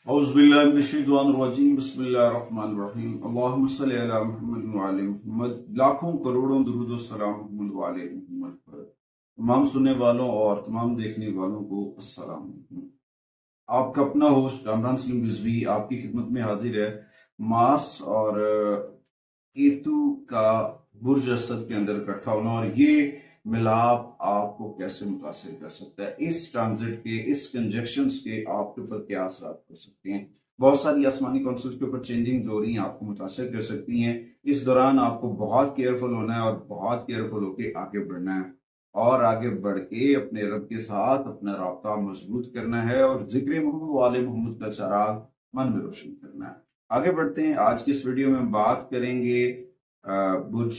औज़ुबिल्लाहिमिनश्शैतानिर्रजीम बिस्मिल्लाहिर्रहमानिर्रहीम अल्लाहुम्मा सल्लि अला मुहम्मद व आले मुहम्मद। लाखों करोड़ों दुरूद व सलाम मुहम्मद व आले मुहम्मद पर। तमाम सुनने वालों और तमाम देखने वालों को अस्सलाम वालेकुम। आपका अपना होस्ट कामरान सलीम रिजवी आपकी खिदमत में हाजिर है। मार्स और केतु का बुर्ज असद के अंदर इकट्ठा होना और ये मिलाप आपको कैसे मुतासिर कर सकता है, इस ट्रांजिट के, इस कंजक्शंस के आपके ऊपर क्या असर कर सकते हैं। बहुत सारी आसमानी काउंसिल्स के ऊपर चेंजिंग हो रही हैं, आपको मुतासिर कर सकती हैं। इस दौरान आपको बहुत केयरफुल होना है और बहुत केयरफुल होकर आगे बढ़ना है और आगे बढ़ के अपने रब के साथ अपना राब्ता मजबूत करना है और जिक्र मोहम्मद वाले मोहम्मद का चराग मन में रोशन करना है। आगे बढ़ते हैं। आज की इस वीडियो में बात करेंगे बुर्ज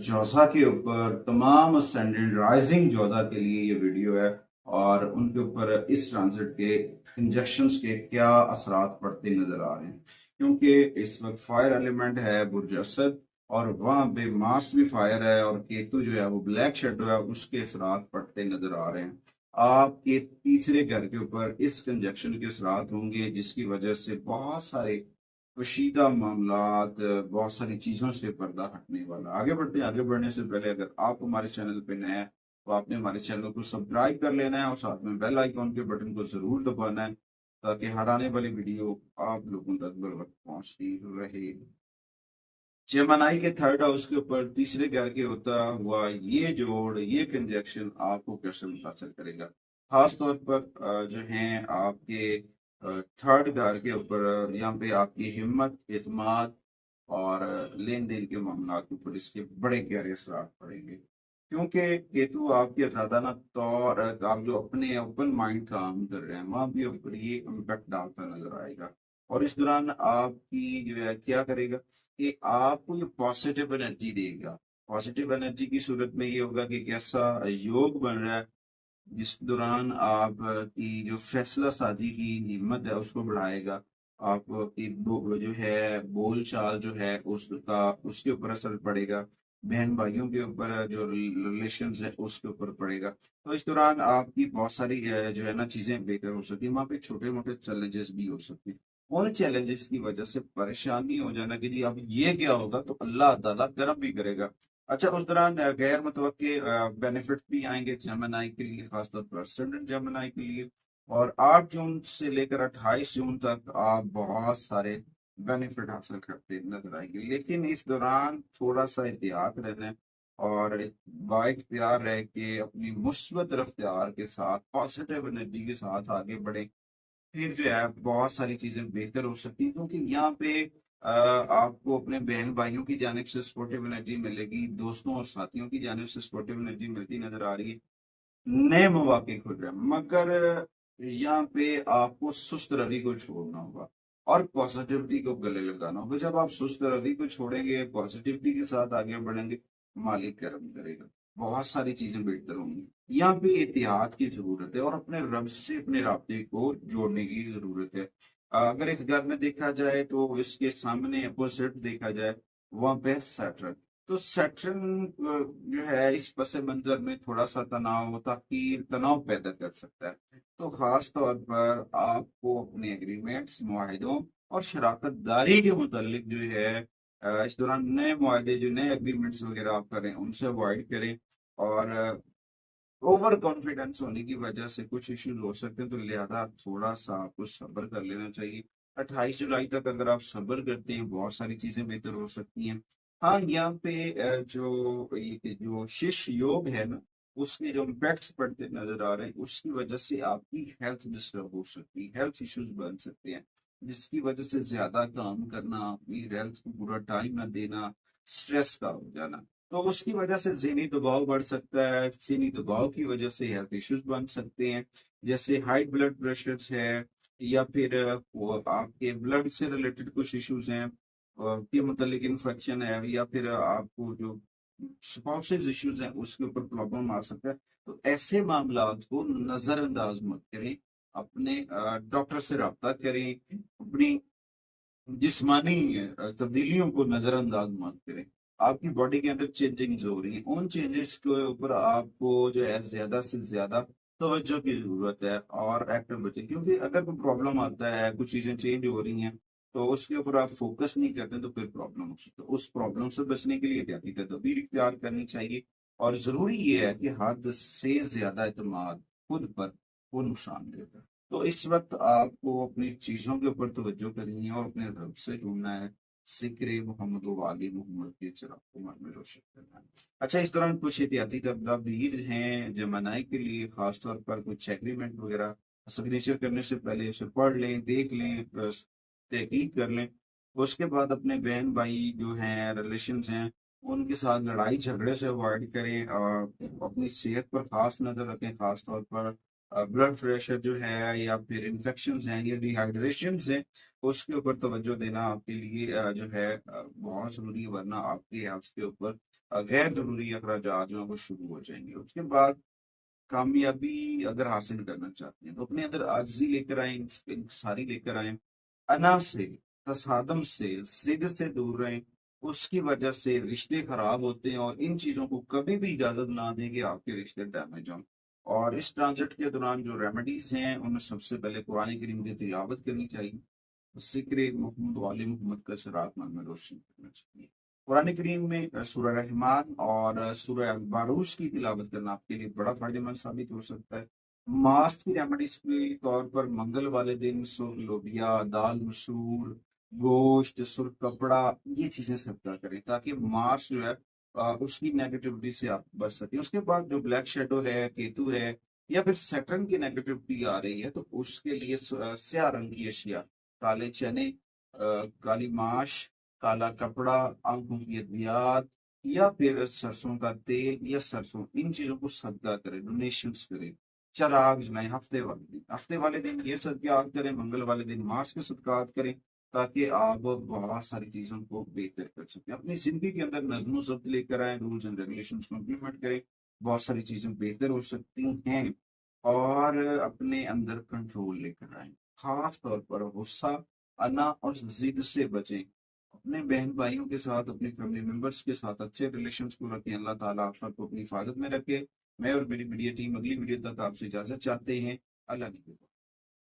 जोजा के ऊपर। तमाम असेंडेंट राइजिंग जोजा के लिए ये वीडियो है और उनके ऊपर इस ट्रांजिट के इंजेक्शंस के क्या असरात पड़ते नजर आ रहे हैं, क्योंकि इस वक्त फायर एलिमेंट है बुर्ज असद और वहां पे मार्स भी फायर है और केतु जो है वो ब्लैक शेडो है, उसके असरात पड़ते नजर आ रहे हैं। आपके तीसरे घर के ऊपर इस कंजक्शन के असरात होंगे, जिसकी वजह से बहुत सारे कशीदा मामलात, बहुत सारी चीजों से पर्दा हटने वाला। आगे बढ़ते हैं। आगे बढ़ने से पहले अगर आप हमारे चैनल पे नए हैं तो आपने हमारे चैनल को सब्सक्राइब कर लेना है और साथ में बेल आइकॉन के बटन को जरूर दबाना है, ताकि हर आने वाली वीडियो आप लोगों तक बर वक्त पहुंचती रहे। जेमिनी के थर्ड हाउस के ऊपर तीसरे घर के होता हुआ ये जोड़, ये कंजक्शन आपको कैसे मुतासर करेगा। खास तौर पर जो है आपके थर्ड घर के ऊपर, यहाँ पे आपकी हिम्मत, एतमाद और लेन देन के मामला के ऊपर इसके बड़े गहरे असर पड़ेंगे, क्योंकि केतु आपके अजादाना तौर, आप जो अपने ओपन माइंड काम कर रहे हैं वहां भी ऊपर ये इम्पैक्ट डालता नजर आएगा। और इस दौरान आपकी जो है क्या करेगा कि आपको ये पॉजिटिव एनर्जी देगा। पॉजिटिव एनर्जी की सूरत में ये होगा कि कैसा योग बन रहा है, जिस दौरान आप की जो फैसला साजी की हिम्मत है उसको बढ़ाएगा। आपकी जो है बोल चाल जो है उसका, उसके ऊपर असर पड़ेगा। बहन भाइयों के ऊपर जो रिलेशन है उसके ऊपर पड़ेगा। तो इस दौरान आपकी बहुत सारी जो है ना चीजें बेहतर हो सकती है। वहाँ पे छोटे मोटे चैलेंजेस भी हो सकते हैं। उन चैलेंजेस की वजह से परेशानी हो जाना कि जी अब ये क्या होगा, तो अल्लाह ताला करम भी करेगा। अच्छा, उस दौरान गैर मुतवक्के बेनिफिट भी आएंगे जेमिनी के लिए, खासतौर पर असेंडेंट जेमिनी के लिए। और 8 जून से लेकर 28 जून तक आप बहुत सारे बेनिफिट हासिल करते नजर आएंगे, लेकिन इस दौरान थोड़ा सा एहतियात रहना है और बाइख्तियार रह के अपनी मुस्बत रफ्तार के साथ, पॉजिटिव एनर्जी के साथ आगे बढ़े। फिर जो है बहुत सारी चीजें बेहतर हो सकती हैं, क्योंकि यहाँ पे आपको अपने बहन भाइयों की जानिब से सपोर्टिव एनर्जी मिलेगी, दोस्तों और साथियों की जानिब से सपोर्टिव एनर्जी मिलती नजर आ रही है। नए मौके खुल रहे हैं, मगर यहाँ पे आपको सुस्त रवि को छोड़ना होगा और पॉजिटिविटी को गले लगाना होगा। जब आप सुस्त रवि को छोड़ेंगे, पॉजिटिविटी के साथ आगे बढ़ेंगे, मालिक करम करेगा, बहुत सारी चीजें बेहतर होंगी। यहाँ पे एहतियात की जरूरत है और अपने रब से अपने राब्ते को जोड़ने की जरूरत है। अगर इस घर में देखा जाए तो इसके सामने अपोजिट देखा जाए, वहां पे सैटर्न। तो सैटर्न जो है इस पस मंजर में थोड़ा सा तनाव, ताकि तनाव पैदा कर सकता है। तो खास तौर पर आपको अपने एग्रीमेंट्स, मुआहिदों और शराकत दारी के मुतालिक जो है इस दौरान नए मुआहदे, जो नए एग्रीमेंट्स वगैरह आप करें उनसे अवॉइड करें। और ओवर कॉन्फिडेंस होने की वजह से कुछ इश्यूज हो सकते हैं, तो लिहाजा थोड़ा सा आपको सब्र कर लेना चाहिए। 28 जुलाई तक अगर आप सब्र करते हैं, बहुत सारी चीजें बेहतर हो सकती हैं। हाँ, यहाँ पे जो शिश योग है ना, उसके जो इम्पैक्ट्स पड़ते नजर आ रहे हैं, उसकी वजह से आपकी हेल्थ डिस्टर्ब हो सकती है, हेल्थ इश्यूज बन सकते हैं, जिसकी वजह से ज्यादा काम करना, अपनी हेल्थ को पूरा टाइम ना देना, स्ट्रेस का हो जाना, तो उसकी वजह से ज़हनी दबाव बढ़ सकता है। ज़हनी दबाव की वजह से हेल्थ इश्यूज बन सकते हैं, जैसे हाई ब्लड प्रेशर है, या फिर वो आपके ब्लड से रिलेटेड कुछ इश्यूज हैं के मतलब इन्फेक्शन है, या फिर आपको जो स्पाउसेस इश्यूज हैं उसके ऊपर प्रॉब्लम आ सकता है। तो ऐसे मामला को नजरअंदाज मत करें, अपने डॉक्टर से रब्ता करें, अपनी जिस्मानी तब्दीलियों को नजरअंदाज मत करें। आपकी बॉडी के अंदर चेंजिंग्स हो रही हैं, उन चेंजेस के ऊपर आपको जो है ज्यादा से ज्यादा توجہ کی ضرورت ہے اور ایکٹر بچے، کیونکہ اگر کوئی پرابلم آتا ہے، کچھ چیزیں چینج ہو رہی ہیں تو اس کے اوپر آپ فوکس نہیں کرتے تو پھر پرابلم ہو سکتا ہے۔ اس پرابلم سے بچنے کے لیے احتیاطی تدابیر اختیار کرنی چاہیے، اور ضروری یہ ہے کہ حد سے زیادہ اعتماد خود پر وہ نقصان دیتا ہے۔ تو اس وقت آپ کو اپنی چیزوں کے اوپر توجہ کرنی ہے اور اپنے رب سے ڈھونڈنا ہے، ذکر محمد و آل محمد کے چراغ کو من میں روشن کرنا ہے۔ اچھا، اس دوران کچھ احتیاطی تدابیر ہیں جرمنائی کے لیے، خاص طور پر کچھ ایگریمنٹ وغیرہ سگنیچر کرنے سے پہلے اسے پڑھ لیں، دیکھ لیں، تحقیق کر لیں۔ اس کے بعد اپنے بہن بھائی جو ہیں، ریلیشنز ہیں، ان کے ساتھ لڑائی جھگڑے سے اوائڈ کریں، اور اپنی صحت پر خاص نظر رکھیں، خاص طور پر بلڈ پریشر جو ہے یا پھر انفیکشنز ہیں یا ڈی ہائیڈریشنز ہیں، اس کے اوپر توجہ دینا آپ کے لیے جو ہے بہت ضروری ہے، ورنہ آپ کے ہیلتھ کے اوپر غیر ضروری اخراجات جو ہیں وہ شروع ہو جائیں گے۔ اس کے بعد کامیابی اگر حاصل کرنا چاہتے ہیں تو اپنے اندر عاجزی لے کر آئیں، انکساری لے کر آئیں، انا سے، تصادم سے، ضد سے دور رہیں۔ اس کی وجہ سے رشتے خراب ہوتے ہیں، اور ان چیزوں کو کبھی بھی اجازت نہ دیں کہ آپ کے رشتے ڈیمیج ہوں۔ اور اس ٹرانزٹ کے دوران جو ریمیڈیز ہیں ان میں سب سے پہلے قرآن کریم کی تلاوت کرنی چاہیے، ذکر محمد والے محمد کا شراط من میں روشن کرنا چاہیے۔ قرآن کریم میں سورہ رحمان اور سورہ باروش کی تلاوت کرنا آپ کے لیے بڑا فائدہ مند ثابت ہو سکتا ہے۔ ماسٹ کی ریمیڈیز کے طور پر منگل والے دن سرخ لوبیا، دال مسور، گوشت، سرخ کپڑا، یہ چیزیں صدقہ کریں تاکہ مارس جو ہے اس کی نیگیٹیوٹی سے آپ بچ سکیں۔ اس کے بعد جو بلیک شیڈو ہے، کیتو ہے، یا پھر سیٹرن کی نیگیٹیوٹی آ رہی ہے تو اس کے لیے سیاہ رنگ کی اشیاء، کالے چنے، کالی ماش، کالا کپڑا، آنکھوں کی ادویات، یا پھر سرسوں کا تیل یا سرسوں، ان چیزوں کو صدقہ کریں، ڈونیشنز کریں۔ چراغ جلائیں ہفتے والے دن یہ صدقات کریں، منگل والے دن ماس کے صدقات کریں، تاکہ آپ بہت ساری چیزوں کو بہتر کر سکیں، اپنی زندگی کے اندر نظم و ضبط لے کر آئیں، رولز اینڈ ریگولیشنز کو امپلیمنٹ کریں، بہت ساری چیزیں بہتر ہو سکتی ہیں، اور اپنے اندر کنٹرول لے کر آئیں، خاص طور پر غصہ، انا اور ضد سے بچیں۔ اپنے بہن بھائیوں کے ساتھ، اپنے فیملی ممبرس کے ساتھ اچھے ریلیشنز کو رکھیں۔ اللہ تعالیٰ آپ سب کو اپنی حفاظت میں رکھے۔ میں اور میری میڈیا ٹیم اگلی ویڈیو تک آپ سے اجازت چاہتے ہیں۔ اللہ نے